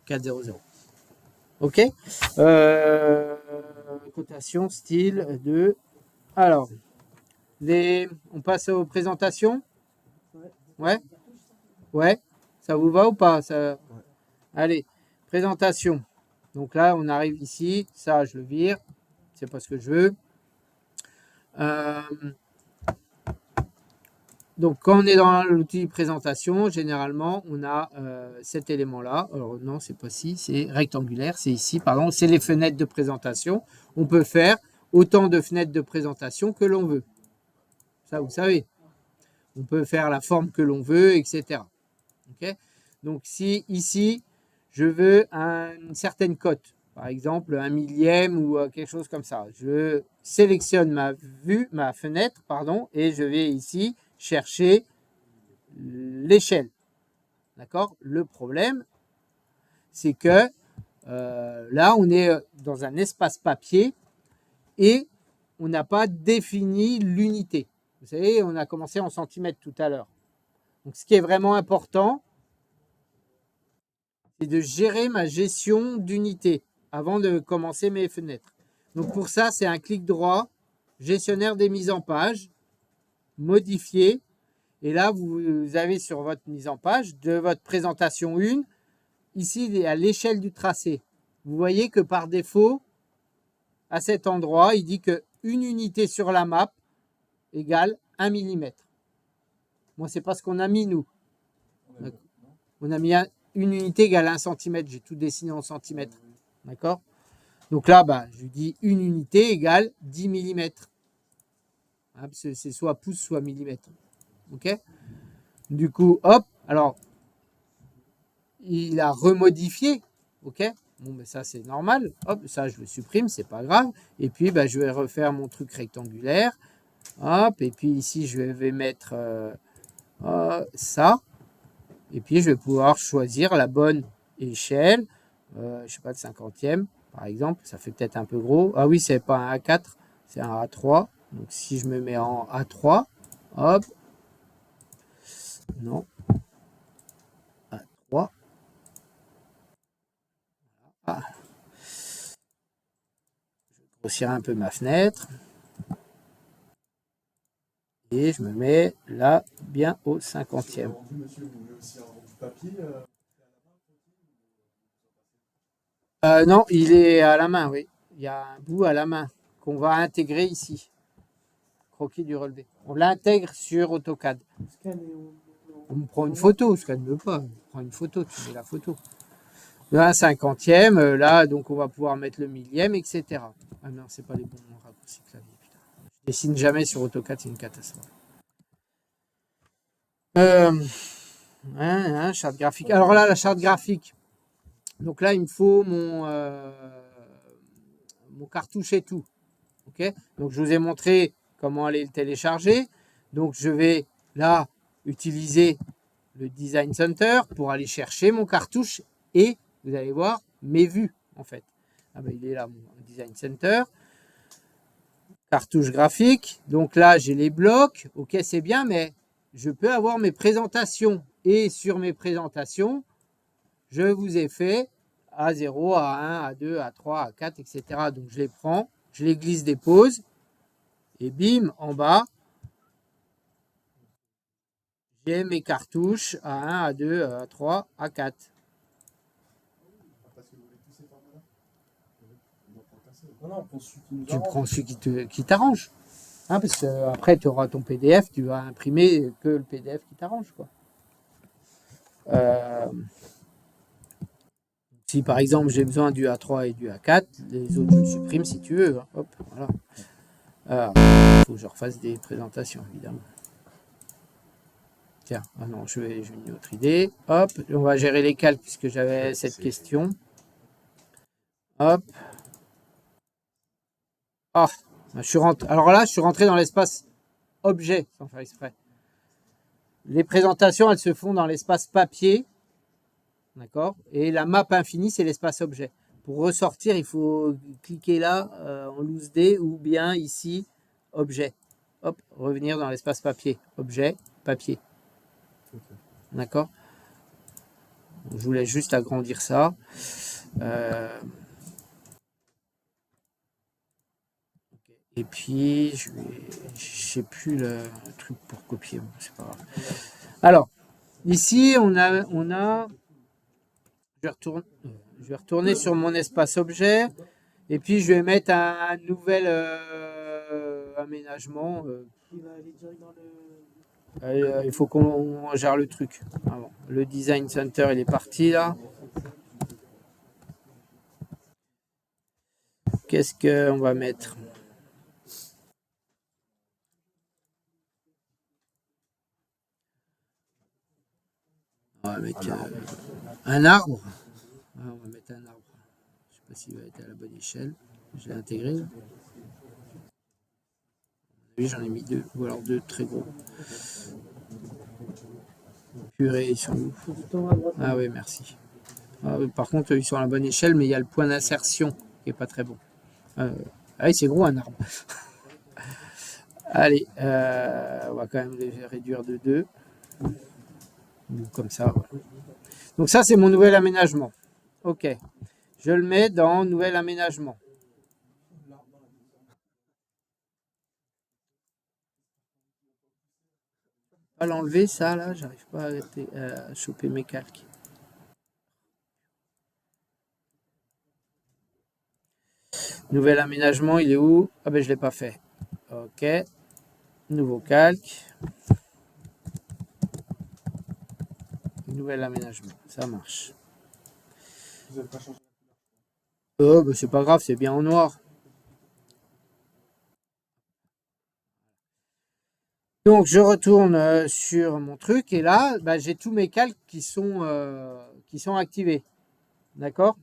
4,00. Ok. Cotation, style 2. Alors, on passe aux présentations. Ouais. Ouais. Ça vous va ou pas ça... Allez, présentation. Donc là, on arrive ici. Ça, je le vire. C'est pas ce que je veux. Donc, quand on est dans l'outil présentation, généralement, on a cet élément-là. Alors, non, c'est pas ici, c'est rectangulaire, c'est ici, pardon. C'est les fenêtres de présentation. On peut faire autant de fenêtres de présentation que l'on veut. Ça, vous savez. On peut faire la forme que l'on veut, etc. Okay. Donc, si ici, je veux une certaine cote, par exemple 1 millième ou quelque chose comme ça, je sélectionne ma fenêtre, pardon, et je vais ici chercher l'échelle. D'accord? Le problème, c'est que là, on est dans un espace papier et on n'a pas défini l'unité. Vous savez, on a commencé en centimètres tout à l'heure. Donc, ce qui est vraiment important, c'est de gérer ma gestion d'unité avant de commencer mes fenêtres. Donc, pour ça, c'est un clic droit, gestionnaire des mises en page, modifier. Et là, vous avez sur votre mise en page de votre présentation 1, ici, il est à l'échelle du tracé. Vous voyez que par défaut, à cet endroit, il dit qu'une unité sur la map égale 1 mm. Moi, c'est pas ce qu'on a mis, nous. On a mis une unité égale 1 cm. J'ai tout dessiné en centimètres. D'accord? Donc là, bah, je lui dis une unité égale 10 mm. C'est soit pouce, soit millimètre. OK? Du coup, hop, alors, il a remodifié. OK? Bon, ben ça, c'est normal. Hop, ça, je le supprime, c'est pas grave. Et puis, ben, je vais refaire mon truc rectangulaire. Hop, et puis ici, je vais mettre ça. Et puis, je vais pouvoir choisir la bonne échelle. Je sais pas, de 50e, par exemple. Ça fait peut-être un peu gros. Ah oui, c'est pas un A4, c'est un A3. Donc, si je me mets en A3, hop. Non. A3. Ah. Je vais grossir un peu ma fenêtre. Et je me mets là, bien au 50e. Monsieur, vous voulez aussi un rendu papier Non, il est à la main, oui. Il y a un bout à la main qu'on va intégrer ici. Croquis du relevé. On l'intègre sur AutoCAD. On me prend une photo, ce qu'elle ne veut pas. On prend une photo, tu mets la photo. Là, un 50e, là, donc on va pouvoir mettre le millième, etc. Ah non, c'est pas les bons raccourcis clavier, putain. Je dessine jamais sur AutoCAD, c'est une catastrophe. Charte graphique. Alors là, la charte graphique. Donc là, il me faut mon cartouche et tout. Ok, Ok. Donc, je vous ai montré comment aller le télécharger. Donc, je vais là utiliser le Design Center pour aller chercher mon cartouche et vous allez voir mes vues en fait. Ah ben, il est là, mon Design Center. Cartouche graphique. Donc là, j'ai les blocs. Ok, c'est bien, mais je peux avoir mes présentations. Et sur mes présentations, je vous ai fait A0, A1, A2, A3, A4, etc. Donc je les prends, je les glisse, dépose. Et bim, en bas, j'ai mes cartouches A1, A2, A3, A4. Non, pour celui qui nous Tu arrange. prends celui qui t'arrange. Hein, parce qu'après, tu auras ton PDF, tu vas imprimer que le PDF qui t'arrange. Quoi. Si par exemple j'ai besoin du A3 et du A4, les autres je le supprime si tu veux. Hein. Hop, voilà. Il faut que je refasse des présentations, évidemment. Tiens, ah non, j'ai une autre idée. Hop, on va gérer les calques puisque j'avais cette question. Hop. Ah, alors là, je suis rentré dans l'espace objet, sans faire exprès. Les présentations, elles se font dans l'espace papier. D'accord. Et la map infinie, c'est l'espace objet. Pour ressortir, il faut cliquer là, en loose D, ou bien ici, objet. Hop, revenir dans l'espace papier. Objet, papier. Okay. D'accord. Je voulais juste agrandir ça. Et puis, je sais plus le truc pour copier. Bon, c'est pas grave. Alors, ici, on a je vais retourner sur mon espace objet et puis je vais mettre un nouvel aménagement. Il va aller direct dans le. Il faut qu'on gère le truc. Ah bon, le Design Center, il est parti là. Qu'est-ce qu'on va mettre? On va mettre un arbre. Ah, on va mettre un arbre. Je ne sais pas s'il va être à la bonne échelle. Je l'ai intégré. Là. Oui, j'en ai mis deux, ou alors deux très gros. Purée, ils sont où? Ah oui, merci. Ah, par contre, ils sont à la bonne échelle, mais il y a le point d'insertion qui n'est pas très bon. Ah oui, c'est gros un arbre. Allez, on va quand même les réduire de 2. Comme ça, voilà. Donc ça, c'est mon nouvel aménagement. Ok. Je le mets dans nouvel aménagement. Pas l'enlever, ça, là. J'arrive pas à choper mes calques. Nouvel aménagement, il est où? Ah ben, je ne l'ai pas fait. Ok. Nouveau calque. Nouvel aménagement. Ça marche. Vous n'avez pas changé? Oh, ben, c'est pas grave, c'est bien en noir. Donc, je retourne sur mon truc et là, bah, j'ai tous mes calques qui sont activés. D'accord?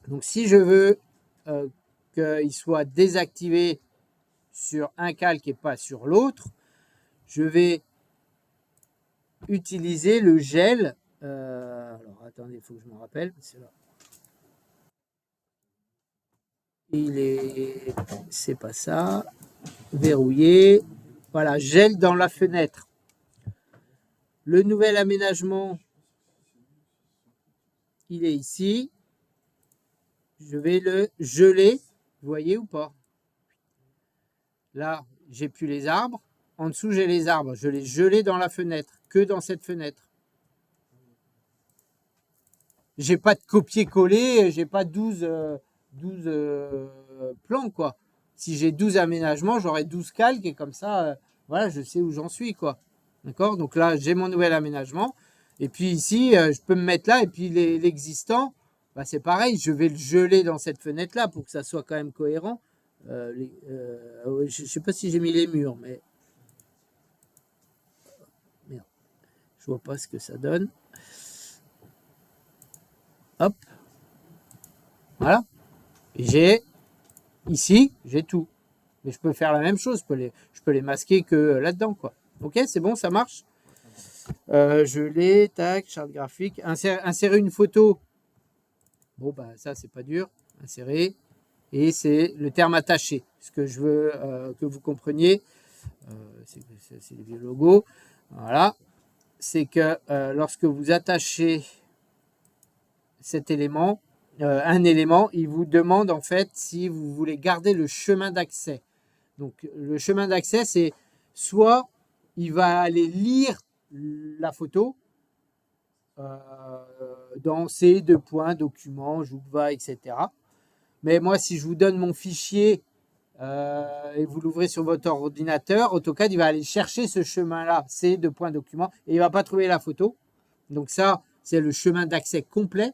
Donc, si je veux qu'ils soient désactivés sur un calque et pas sur l'autre, je vais utiliser le gel. Alors, attendez, il faut que je me rappelle. C'est là. C'est pas ça. Verrouillé. Voilà, gel dans la fenêtre. Le nouvel aménagement, il est ici. Je vais le geler. Vous voyez ou pas? Là, j'ai plus les arbres. En dessous, j'ai les arbres. Je les gelé dans la fenêtre, que dans cette fenêtre. J'ai pas de copier-coller, j'ai pas 12 plans, quoi. Si j'ai 12 aménagements, j'aurai 12 calques et comme ça, voilà, je sais où j'en suis, quoi. D'accord? Donc là, j'ai mon nouvel aménagement. Et puis ici, je peux me mettre là. Et puis l'existant, bah, c'est pareil. Je vais le geler dans cette fenêtre-là pour que ça soit quand même cohérent. Je ne sais pas si j'ai mis les murs, mais... Merde. Je vois pas ce que ça donne. Hop. Voilà. Et ici, j'ai tout. Mais je peux faire la même chose, je peux les masquer que là-dedans, quoi. Ok, c'est bon, ça marche. Je l'ai, tac, charte graphique. Insérer une photo. Bon, bah ça, c'est pas dur. Insérer. Et c'est le terme attaché. Ce que je veux que vous compreniez, c'est les vieux logos. Voilà. C'est que lorsque vous attachez cet élément, un élément, il vous demande en fait si vous voulez garder le chemin d'accès. Donc le chemin d'accès, c'est soit il va aller lire la photo dans ces deux points, documents, Joukva, etc. Mais moi, si je vous donne mon fichier et vous l'ouvrez sur votre ordinateur, AutoCAD, il va aller chercher ce chemin-là, ces deux points documents, et il ne va pas trouver la photo. Donc ça, c'est le chemin d'accès complet.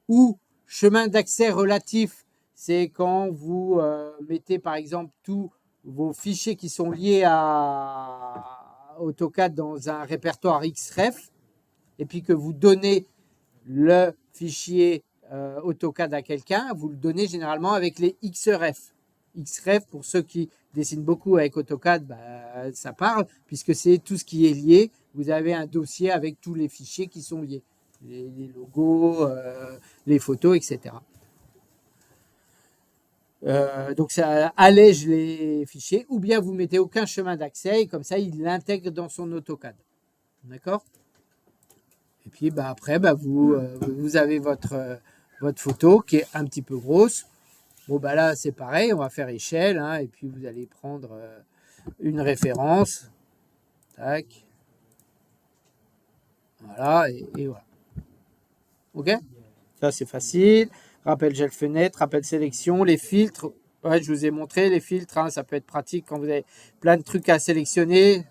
Ou chemin d'accès relatif, c'est quand vous mettez par exemple tous vos fichiers qui sont liés à AutoCAD dans un répertoire XREF, et puis que vous donnez le fichier AutoCAD à quelqu'un, vous le donnez généralement avec les XREF. XREF, pour ceux qui dessinent beaucoup avec AutoCAD, bah, ça parle, puisque c'est tout ce qui est lié. Vous avez un dossier avec tous les fichiers qui sont liés. Les logos, les photos, etc. Donc ça allège les fichiers, ou bien vous mettez aucun chemin d'accès, et comme ça, il l'intègre dans son AutoCAD. D'accord ? Et puis bah, après, bah, vous avez votre photo qui est un petit peu grosse. Bon, bah là, c'est pareil, on va faire échelle, hein, et puis vous allez prendre une référence. Tac. Voilà, et voilà. OK ? Ça, c'est facile. Rappel gel fenêtre, rappel sélection, les filtres. Ouais, je vous ai montré les filtres, hein, ça peut être pratique quand vous avez plein de trucs à sélectionner.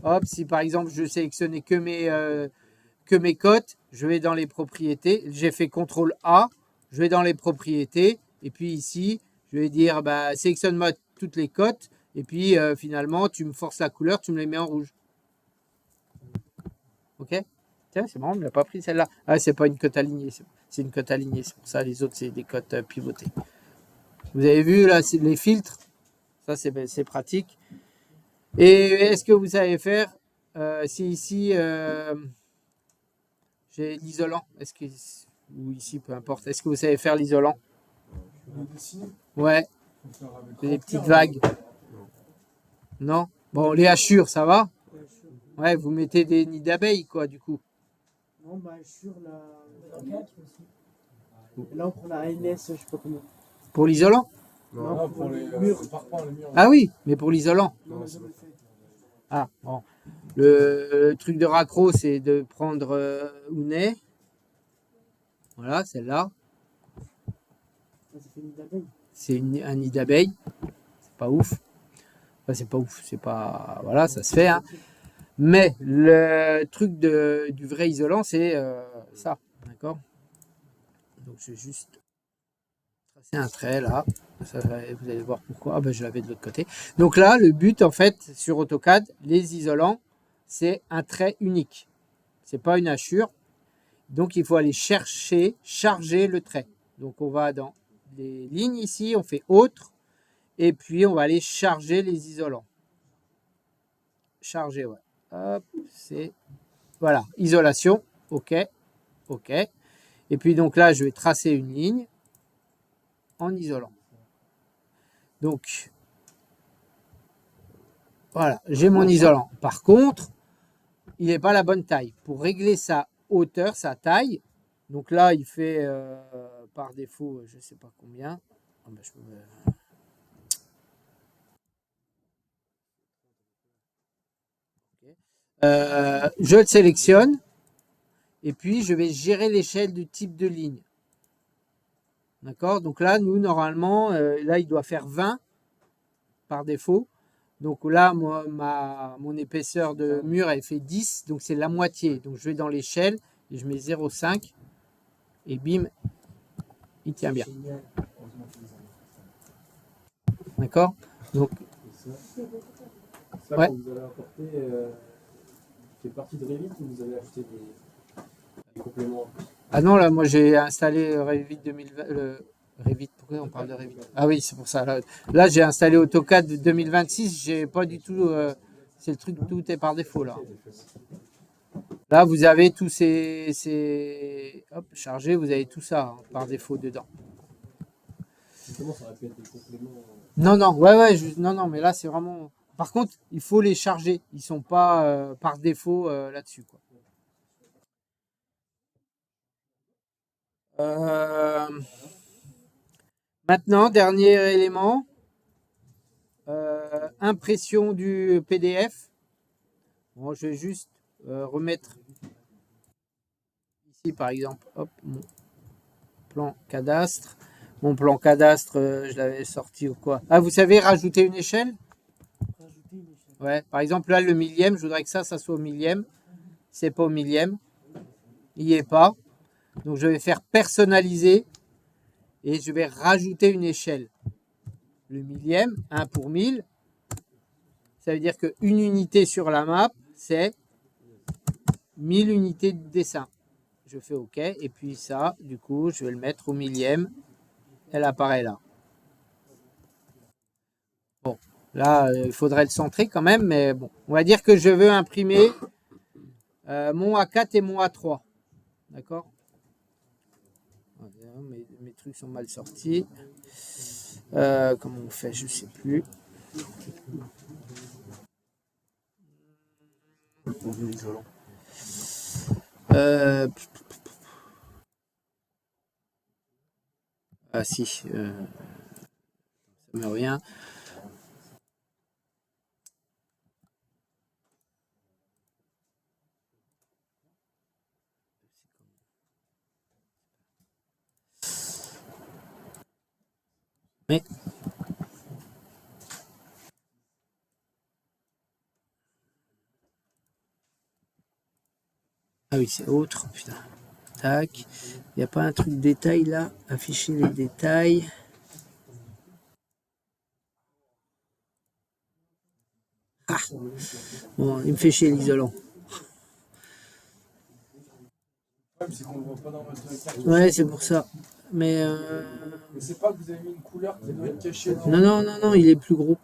Hop, si par exemple, je sélectionnais que mes cotes, je vais dans les propriétés. J'ai fait CTRL A, je vais dans les propriétés. Et puis ici, je vais dire bah, sélectionne-moi toutes les cotes. Et puis finalement, tu me forces la couleur, tu me les mets en rouge. OK ? Tiens, c'est marrant, on n'a pas pris celle-là. Ah, c'est pas une cote alignée, c'est une cote alignée. C'est pour ça, les autres, c'est des cotes pivotées. Vous avez vu là, c'est les filtres. Ça, c'est pratique. Et est-ce que vous savez faire si ici j'ai l'isolant, ou ici, peu importe, est-ce que vous savez faire l'isolant? Ouais, des petites vagues. Non? Bon, les hachures, ça va? Ouais, vous mettez des nids d'abeilles, quoi, du coup. Non, bah, sur la. Là, on prend la ANS, je sais pas comment. Pour l'isolant? Non, pour les murs. Les murs. Ah oui, mais pour l'isolant. Non, mais ça me le fait. Ah, bon. Le truc de raccro, c'est de prendre Ounet. Voilà, celle-là. Ça fait une nid d'abeille. C'est un nid d'abeille. C'est pas ouf. Enfin, c'est pas ouf. C'est pas. Voilà, ça se fait. Hein. Mais le truc du vrai isolant, c'est ça. D'accord? Donc, je vais juste tracer un trait là. Ça, vous allez voir pourquoi. Ah, ben, je l'avais de l'autre côté. Donc là, le but, en fait, sur AutoCAD, les isolants, c'est un trait unique. C'est pas une hachure. Donc, il faut aller charger le trait. Donc, on va dans les lignes ici, on fait autre. Et puis, on va aller charger les isolants. Charger, ouais. Hop, c'est... Voilà, isolation. OK. OK. Et puis, donc là, je vais tracer une ligne en isolant. Donc, voilà, j'ai mon isolant. Par contre, il n'est pas la bonne taille. Pour régler sa hauteur, sa taille, donc là, il fait par défaut, je ne sais pas combien. Ah ben, je le sélectionne et puis je vais gérer l'échelle du type de ligne. D'accord? Donc là, nous, normalement, là, il doit faire 20 par défaut. Donc là, moi, mon épaisseur de mur, elle fait 10, donc c'est la moitié. Donc je vais dans l'échelle et je mets 0,5 et bim, il tient bien. D'accord? Donc, ça ouais. que vous allez apporter fait partie de Revit ou vous allez acheter des compléments? Ah non, là, moi j'ai installé Revit 2020, Revit pour Pourquoi on parle de Revit? Ah oui, c'est pour ça. Là, j'ai installé AutoCAD 2026. J'ai pas du tout. C'est le truc, tout est par défaut là. Là, vous avez tous hop, chargé, vous avez tout ça hein, par défaut dedans. Justement, ça aurait pu être des compléments. Non, non, ouais, non, non, mais là, c'est vraiment. Par contre, il faut les charger. Ils sont pas par défaut là-dessus, quoi. Maintenant, dernier élément, impression du PDF. Bon, je vais juste remettre ici, par exemple, hop, mon plan cadastre. Mon plan cadastre, je l'avais sorti ou quoi? Ah, vous savez rajouter une échelle? Rajouter une échelle. Ouais, par exemple, là, le millième, je voudrais que ça soit au millième. C'est pas au millième. Il n'y est pas. Donc, je vais faire personnaliser et je vais rajouter une échelle. Le millième, 1 pour 1000. Ça veut dire qu'une unité sur la map, c'est 1000 unités de dessin. Je fais OK. Et puis ça, du coup, je vais le mettre au millième. Elle apparaît là. Bon, là, il faudrait le centrer quand même, mais bon. On va dire que je veux imprimer mon A4 et mon A3. D'accord? Mes trucs sont mal sortis. Comment on fait? Je ne sais plus. Ah si, ça me revient. Mais ah oui, c'est autre. Putain. Tac. Il n'y a pas un truc détail là? Afficher les détails. Ah. Bon, il me fait chier l'isolant. Le problème, c'est qu'on ne voit pas dans votre carte. Ouais, c'est pour ça. Mais Mais c'est pas que vous avez mis une couleur qui doit être cachée dans. non, non, non, non, il est plus gros.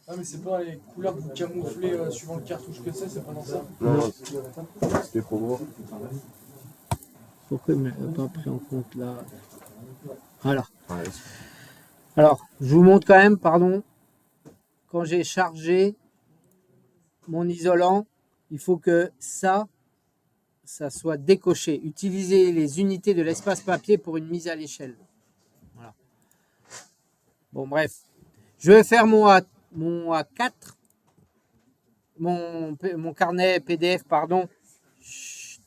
Ah, mais c'est pas les couleurs que vous camouflez suivant le cartouche que c'est pas dans ça. Non. C'était pour voir. Pourquoi il ne l'a pas pris en compte là? Voilà. Ouais. Alors, je vous montre quand même, pardon, quand j'ai chargé mon isolant, il faut que ça soit décoché. Utilisez les unités de l'espace papier pour une mise à l'échelle. Voilà. Bon, bref. Je vais faire mon A4, mon carnet PDF, pardon,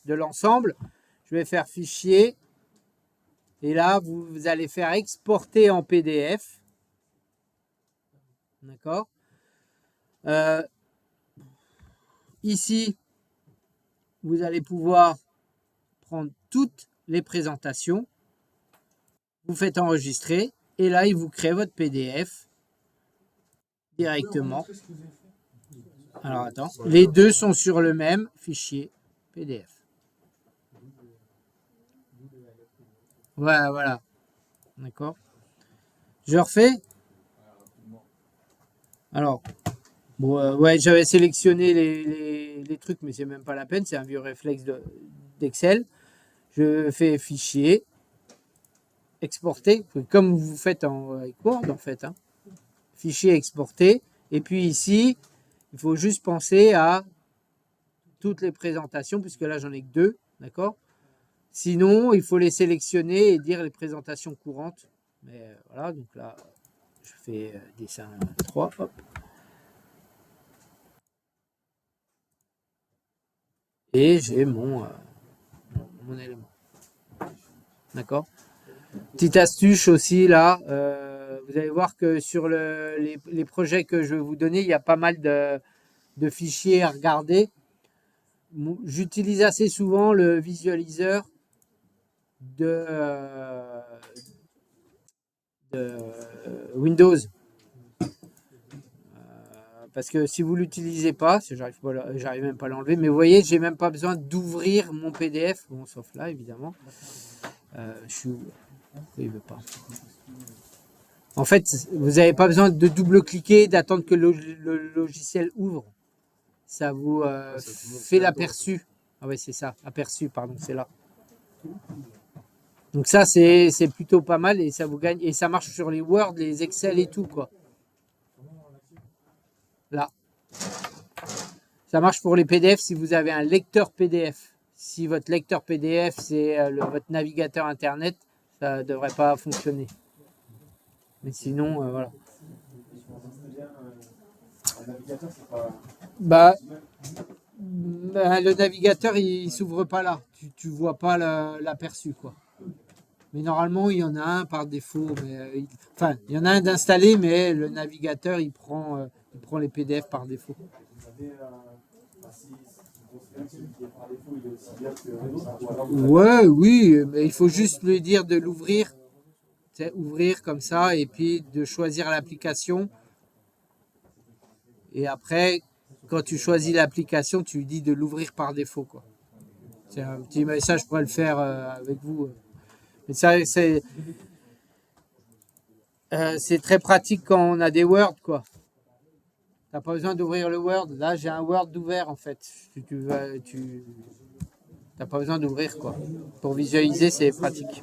de l'ensemble. Je vais faire fichier. Et là, vous allez faire exporter en PDF. D'accord? Ici, vous allez pouvoir prendre toutes les présentations. Vous faites enregistrer. Et là, il vous crée votre PDF directement. Alors, attends. Les deux sont sur le même fichier PDF. Voilà, voilà. D'accord. Je refais. Alors, bon, ouais, j'avais sélectionné les trucs, mais c'est même pas la peine. C'est un vieux réflexe d'Excel. Je fais fichier, exporter, comme vous faites avec Word en fait. Hein. Fichier exporté. Et puis ici, il faut juste penser à toutes les présentations, puisque là j'en ai que 2, d'accord? Sinon, il faut les sélectionner et dire les présentations courantes. Mais voilà, donc là, je fais dessin 3, hop. Et j'ai mon élément. D'accord? Petite astuce aussi là, vous allez voir que sur les projets que je vais vous donner, il y a pas mal de fichiers à regarder. J'utilise assez souvent le visualiseur de Windows. Parce que si vous l'utilisez pas, j'arrive même pas à l'enlever, mais vous voyez, j'ai même pas besoin d'ouvrir mon PDF, bon, sauf là évidemment. Il veut pas. En fait, vous n'avez pas besoin de double-cliquer, d'attendre que le logiciel ouvre. Ça vous fait l'aperçu. Ah oui, c'est ça, aperçu, pardon, c'est là. Donc ça, c'est plutôt pas mal et ça vous gagne. Et ça marche sur les Word, les Excel et tout, quoi. Là. Ça marche pour les PDF si vous avez un lecteur PDF. Si votre lecteur PDF, c'est votre navigateur Internet, ça ne devrait pas fonctionner. Mais sinon, voilà. Bah, le navigateur, il s'ouvre pas là. Tu vois pas l'aperçu, quoi. Mais normalement, il y en a un par défaut. Mais, il y en a un d'installé, mais le navigateur, il prend les PDF par défaut. Ouais, oui, mais il faut juste lui dire de l'ouvrir. C'est ouvrir comme ça et puis de choisir l'application. Et après, quand tu choisis l'application, tu lui dis de l'ouvrir par défaut, quoi. C'est un petit message, je pourrais le faire avec vous. Mais ça, c'est très pratique quand on a des Word, quoi. T'as pas besoin d'ouvrir le Word. Là, j'ai un Word ouvert, en fait. T'as pas besoin d'ouvrir, quoi. Pour visualiser, c'est pratique.